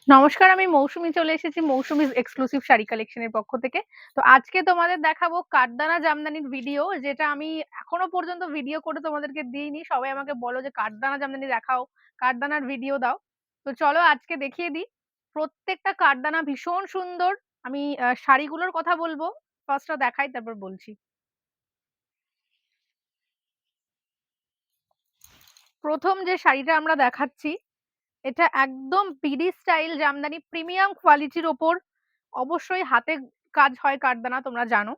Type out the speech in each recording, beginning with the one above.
নমস্কার, আমি মৌসুমী চলে এসেছি মৌসুমীজ এক্সক্লুসিভ শাড়ি কালেকশনের পক্ষ থেকে। তো আজকে তোমাদের দেখাবো কাঠদানা জামদানির ভিডিও, যেটা আমি এখনো পর্যন্ত ভিডিও করে তোমাদেরকে দিইনি। সবাই আমাকে বলো যে কাঠদানা জামদানি দেখাও, কাঠদানার ভিডিও দাও। তো চলো আজকে দেখিয়ে দিই। প্রত্যেকটা কাঠদানা ভীষণ সুন্দর। আমি শাড়িগুলোর কথা বলবো, ফার্স্টটা দেখাই তারপর বলছি। প্রথম যে শাড়িটা আমরা দেখাচ্ছি, এটা একদম বিডি স্টাইল জামদানি প্রিমিয়াম কোয়ালিটির ওপর। অবশ্যই হাতে কাজ হয় কাঠদানা, তোমরা জানো।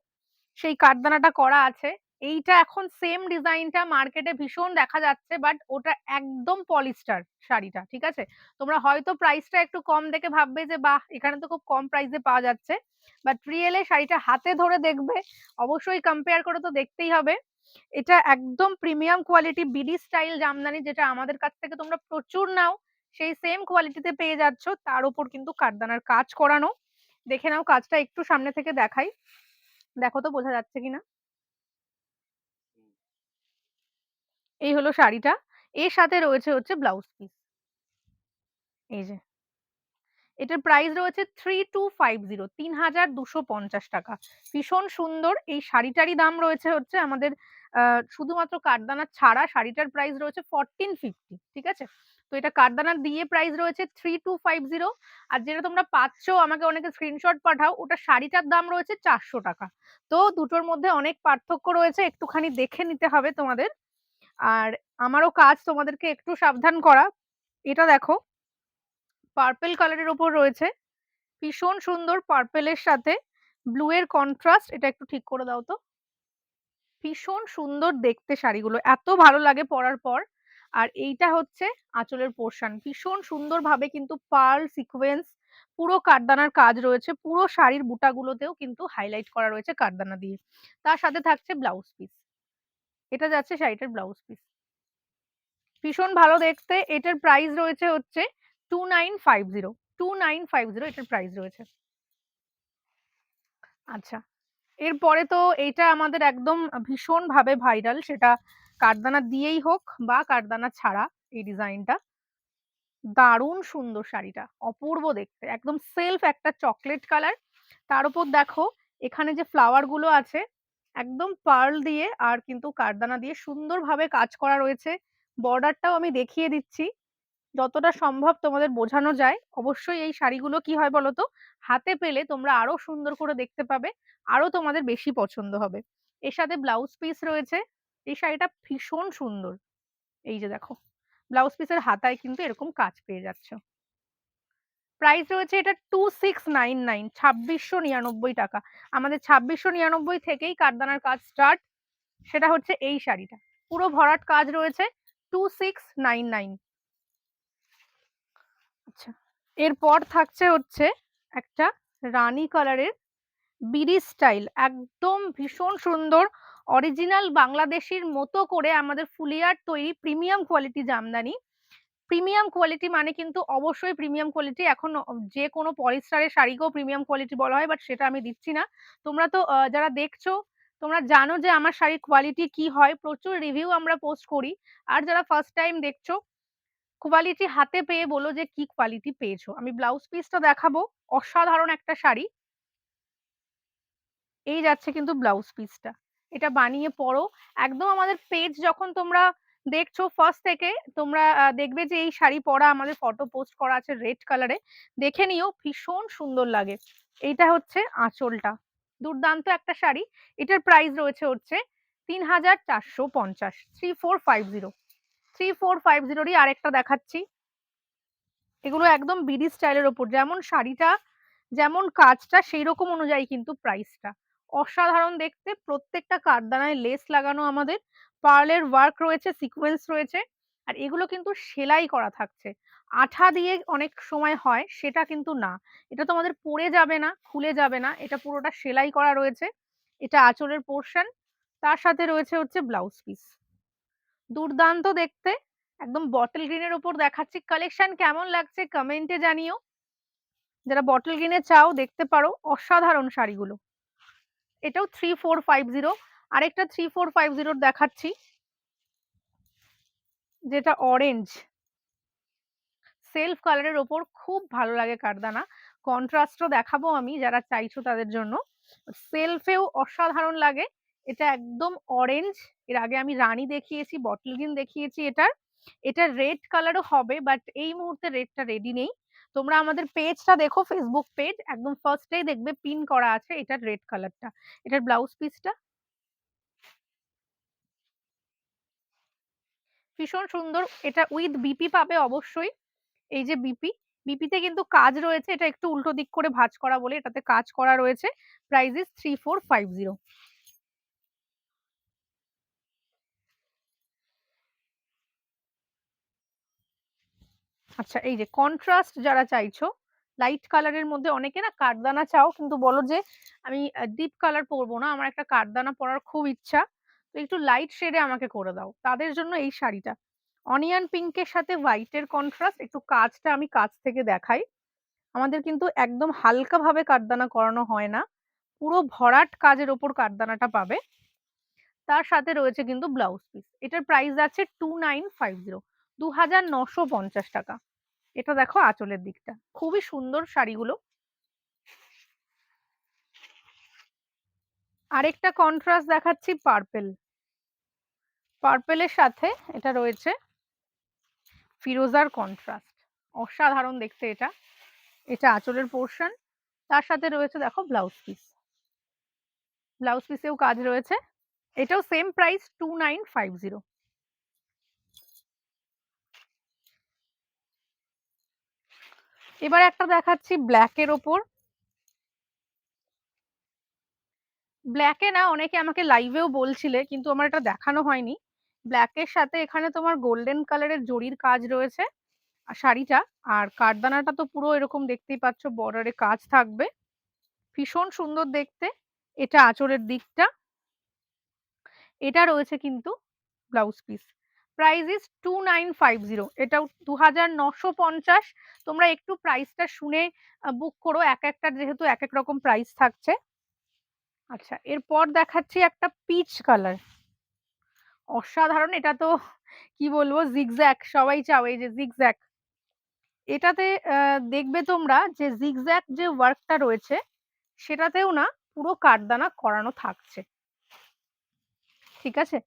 সেই কাঠদানাটা করা আছে। এইটা এখন সেম ডিজাইনটা মার্কেটে ভীষণ দেখা যাচ্ছে, বাট ওটা একদম পলিস্টার শাড়িটা, ঠিক আছে? তোমরা হয়তো প্রাইসটা একটু কম দেখে ভাববে যে বাহ, এখানে তো খুব কম প্রাইসে পাওয়া যাচ্ছে, বাট রিয়েলে শাড়িটা হাতে ধরে দেখবে, অবশ্যই কম্পেয়ার করে তো দেখতেই হবে। এটা একদম premium quality BD style Jamdani, যেটা আমাদের কাছ থেকে তোমরা প্রচুর নাও, সেই সেম কোয়ালিটিতে পেয়ে যাচ্ছ। তার উপর কিন্তু কাঠদানার কাজ করানো। দেখে নাও, কাজটা একটু সামনে থেকে দেখাই, দেখো তো বোঝা যাচ্ছে কিনা। এই হলো শাড়িটা। এর সাথে রয়েছে হচ্ছে ব্লাউজ পিস। এই যে, এটার প্রাইস রয়েছে 3250, 3250 টাকা। ভীষণ সুন্দর এই শাড়িটারই দাম রয়েছে হচ্ছে আমাদের শুধুমাত্র কাঠদানা ছাড়া শাড়িটার প্রাইস রয়েছে 1450, ঠিক আছে? তো এটা কাঠদানা দিয়ে প্রাইস রয়েছে 3250। আর যেটা তোমরা পাচ্ছ, আমাকে অনেকে স্ক্রিনশট পাঠাও, ওটা শাড়িটার দাম রয়েছে 400 টাকা। তো দুটোর মধ্যে অনেক পার্থক্য রয়েছে, একটুখানি দেখে নিতে হবে তোমাদের। আর আমারও কাজ তোমাদেরকে একটু সাবধান করা। এটা দেখো, পার্পল কালারের ওপর রয়েছে, ভীষণ সুন্দর পার্পেলের সাথে ব্লু এর কন্ট্রাস্ট। এটা একটু ঠিক করে দাও তো। ভীষণ সুন্দর দেখতে শাড়িগুলো, এত ভালো লাগে পরার পর। আর এইটা হচ্ছে আঁচলের পোর্শন, ভীষণ সুন্দর ভাবে কিন্তু পার্ল সিকোয়েন্স, পুরো কাঠদানার কাজ রয়েছে। পুরো শাড়ির বুটাগুলোতেও কিন্তু হাইলাইট করা রয়েছে কাঠদানা দিয়ে। তার সাথে থাকছে ব্লাউজ পিস। এটা যাচ্ছে শাড়িটার ব্লাউজ পিস, ভীষণ ভালো দেখতে। এটার প্রাইস রয়েছে হচ্ছে 2950, 2950 এটার প্রাইস রয়েছে। আচ্ছা, এরপরে তো এইটা আমাদের একদম ভীষণ ভাবে ভাইরাল, সেটা কাঠদানা দিয়েই হোক বা কাঠদানা ছাড়া। এই ডিজাইনটা দারুণ সুন্দর, শাড়িটা অপূর্ব দেখতে, একদম সেলফ একটা চকলেট কালার। তার উপর দেখো এখানে যে ফ্লাওয়ার গুলো আছে, একদম পার্ল দিয়ে আর কিন্তু কাঠদানা দিয়ে সুন্দরভাবে কাজ করা রয়েছে। বর্ডারটাও আমি দেখিয়ে দিচ্ছি যতটা সম্ভব তোমাদের বোঝানো যায়। অবশ্যই এই শাড়িগুলো কি হয় বলতো, হাতে পেলে তোমরা আরো সুন্দর করে দেখতে পাবে, আরো তোমাদের বেশি পছন্দ হবে। এর সাথে ব্লাউজ পিস রয়েছে। এই শাড়িটা ভীষণ সুন্দর। এই যে দেখো, ব্লাউজ পিসের হাতায় কিন্তু এরকম কাজ পেয়ে যাচ্ছ। প্রাইস রয়েছে এটা 2699, 2699 টাকা। আমাদের 2699 থেকেই কাঠদানার কাজ স্টার্ট। সেটা হচ্ছে এই শাড়িটা, পুরো ভরাট কাজ রয়েছে, 2699। আচ্ছা, এরপর থাকছে হচ্ছে একটা রানী কালারের বিডি স্টাইল, একদম ভীষণ সুন্দর। অরিজিনাল বাংলাদেশির মতো করে আমাদের ফুলিয়ার তৈরি premium quality Jamdani. Premium quality মানে কিন্তু অবশ্যই প্রিমিয়াম কোয়ালিটি। এখন যে কোনো পলিস্টারের শাড়িকেও প্রিমিয়াম কোয়ালিটি বলা হয়, বাট সেটা আমি দিচ্ছি না। তোমরা তো যারা দেখছো, তোমরা জানো যে আমার শাড়ির কোয়ালিটি কি হয়, প্রচুর রিভিউ আমরা পোস্ট করি। আর যারা ফার্স্ট টাইম দেখছো, কোয়ালিটি হাতে পেয়ে বলো যে কি কোয়ালিটি পেয়েছো। আমি ব্লাউজ পিসটা দেখাবো, অসাধারণ একটা শাড়ি। এই যাচ্ছে কিন্তু ব্লাউজ পিসটা, এটা বানিয়ে পরো। একদম আমাদের পেজ যখন তোমরা দেখছো ফার্স্ট থেকে, তোমরা দেখবে যে এই শাড়ি পরা আমাদের ফটো পোস্ট করা আছে রেড কালারে। দেখে নিও, ভীষণ সুন্দর লাগে। এইটা হচ্ছে আঁচলটা, দুর্দান্ত একটা শাড়ি। এটার প্রাইস রয়েছে হচ্ছে 3450, 3450। 3450রই আরেকটা দেখাচ্ছি। এগুলো একদম বিডি স্টাইলের ওপর, যেমন শাড়িটা যেমন কাজটা সেই রকম অনুযায়ী কিন্তু প্রাইসটা। অসাধারণ দেখতে, প্রত্যেকটা কাঠদানায় লেস লাগানো আমাদের, পার্লের ওয়ার্ক রয়েছে, সিকোয়েন্স রয়েছে। আর এগুলো কিন্তু সেলাই করা থাকছে, আঠা দিয়ে অনেক সময় হয়, সেটা কিন্তু না। এটা তোমাদের পরে যাবে না, খুলে যাবে না, এটা পুরোটা সেলাই করা রয়েছে। এটা আঁচলের পোর্শন, তার সাথে রয়েছে হচ্ছে ব্লাউজ পিস। দুর্দান্ত দেখতে, একদম বটল গ্রিনের উপর দেখাচ্ছি। কালেকশন কেমন লাগছে কমেন্টে জানিও। যারা বটল গ্রিনে চাও দেখতে পারো, অসাধারণ শাড়িগুলো। এটাও 3450। আরেকটা 3450 দেখাচ্ছি, যেটা অরেঞ্জ সেলফ কালারের ওপর খুব ভালো লাগে কাঠদানা। কন্ট্রাস্টও দেখাবো আমি যারা চাইছো তাদের জন্য। সেলফেও অসাধারণ লাগে। এটা একদম অরেঞ্জ। এর আগে আমি রানী দেখিয়েছি, বটল গ্রিন দেখিয়েছি এটার। এটা রেড কালারও হবে, বাট এই মুহূর্তে রেডটা রেডি নেই। তোমরা আমাদের পেজটা দেখো, ফেসবুক পেজ, একদম ফার্স্টেই দেখবে পিন করা আছে এটার রেড কালারটা। এটার ব্লাউজ পিসটা ভীষণ সুন্দর। এটা উইথ বিপি পাবে অবশ্যই। এই যে বিপি, বিপিতে কিন্তু কাজ রয়েছে। এটা একটু উল্টো দিক করে ভাঁজ করা বলে এটাতে কাজ করা রয়েছে। Price is 3450। আচ্ছা, এই যে কন্ট্রাস্ট যারা চাইছো, লাইট কালারের মধ্যে, অনেকে না কাঠদানা চাও কিন্তু বলো যে আমি ডিপ কালার পরবো না, আমার একটা কাঠদানা পরার খুব ইচ্ছা, তো একটু লাইট শেডে আমাকে করে দাও, তাদের জন্য এই শাড়িটা। অনিয়ন পিঙ্কের সাথে হোয়াইটের কন্ট্রাস্ট। একটু কাজটা আমি কাছ থেকে দেখাই। আমাদের কিন্তু একদম হালকা ভাবে কাঠদানা করানো হয় না, পুরো ভরাট কাজের ওপর কাঠদানাটা পাবে। তার সাথে রয়েছে কিন্তু ব্লাউজ পিস। এটার প্রাইস আছে 2950, 2950 টাকা। এটা দেখো আঁচলের দিকটা, খুবই সুন্দর শাড়িগুলো। আরেকটা কন্ট্রাস্ট দেখাচ্ছি, পার্পেল। পার্পেলের সাথে এটা রয়েছে ফিরোজার কন্ট্রাস্ট। অসাধারণ দেখতে এটা। এটা আঁচলের পোর্শন। তার সাথে রয়েছে দেখো ব্লাউজ পিস। ব্লাউজ পিসেও কাজ রয়েছে। এটাও সেম প্রাইস 2950। এবার একটা দেখাচ্ছি ব্ল্যাকের ওপর। ব্ল্যাকে না, অনেকে আমাকে লাইভেও বলছিলে কিন্তু আমার এটা দেখানো হয়নি। ব্ল্যাকের সাথে এখানে তোমার গোল্ডেন কালারের জরির কাজ রয়েছে আর শাড়িটা। আর কাঠদানাটা তো পুরো এরকম দেখতেই পাচ্ছ, বর্ডারে কাজ থাকবে, ভীষণ সুন্দর দেখতে। এটা আঁচলের দিকটা। এটা রয়েছে কিন্তু ব্লাউজ পিস। Price is 2950। এটাও 2950। তোমরা একটু প্রাইসটা শুনে বুক করো, এক একটা যেহেতু এক এক রকম প্রাইস থাকছে। আচ্ছা, এরপর দেখাচ্ছি একটা পিচ কালার। অসাধারণ। এটা তো কি বলবো, জিগজ্যাগ সবাই চাও, এই যে জিগজ্যাগ। এটাতে দেখবে তোমরা যে জিগজ্যাগ যে ওয়ার্কটা রয়েছে সেটাতেও না পুরো কাঠদানা করানো থাকছে। ঠিক আছে,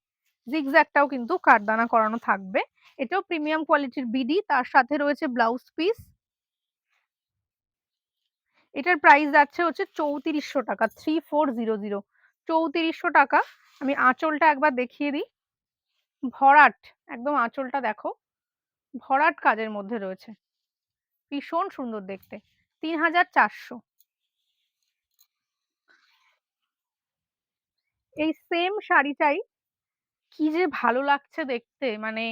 জিগজ্যাগটাও কিন্তু কাঠদানা করানো থাকবে। এটাও প্রিমিয়াম কোয়ালিটির বিডি। তার সাথে রয়েছে ব্লাউজ পিস। এটার প্রাইস যাচ্ছে হচ্ছে 3400 টাকা, 3400, 3400 টাকা। আমি আঁচলটা একবার দেখিয়ে দিই। ভরাট, একদম আঁচলটা দেখো, ভরাট কাজের মধ্যে রয়েছে, ভীষণ সুন্দর দেখতে। 3400। এই সেম শাড়িটাই কি যে ভালো লাগছে দেখতে, মানে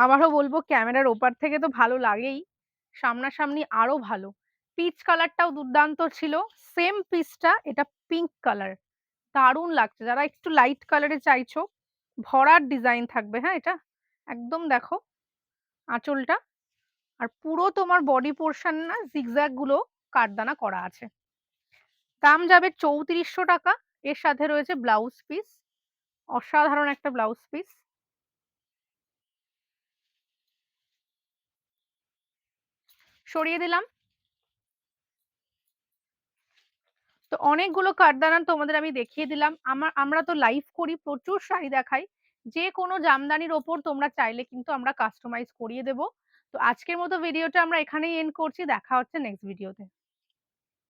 আবারও বলবো ক্যামেরার ওপার থেকে তো ভালো লাগেই, সামনাসামনি আরো ভালো। পিচ কালারটাও দুর্দান্ত ছিল। সেম পিচটা, এটা পিঙ্ক কালার, দারুণ লাগছে। যারা একটু লাইট কালারে চাইছো, ভরাট ডিজাইন থাকবে। হ্যাঁ, এটা একদম দেখো আঁচলটা, আর পুরো তোমার বডি পোর্শন না জিগজ্যাগ গুলো কাঠদানা করা আছে। দাম যাবে 3400 টাকা। এর সাথে রয়েছে ব্লাউজ পিস, অসাধারণ একটা ব্লাউজ পিস। সরিয়ে দিলাম। তো অনেকগুলো কাঠদানা তোমাদের আমি দেখিয়ে দিলাম। আমরা তো লাইভ করি, প্রচুর শাড়ি দেখাই। যে কোনো জামদানির ওপর তোমরা চাইলে কিন্তু আমরা কাস্টমাইজ করিয়ে দেবো। তো আজকের মতো ভিডিওটা আমরা এখানেই এন্ড করছি। দেখা হচ্ছে নেক্সট ভিডিওতে।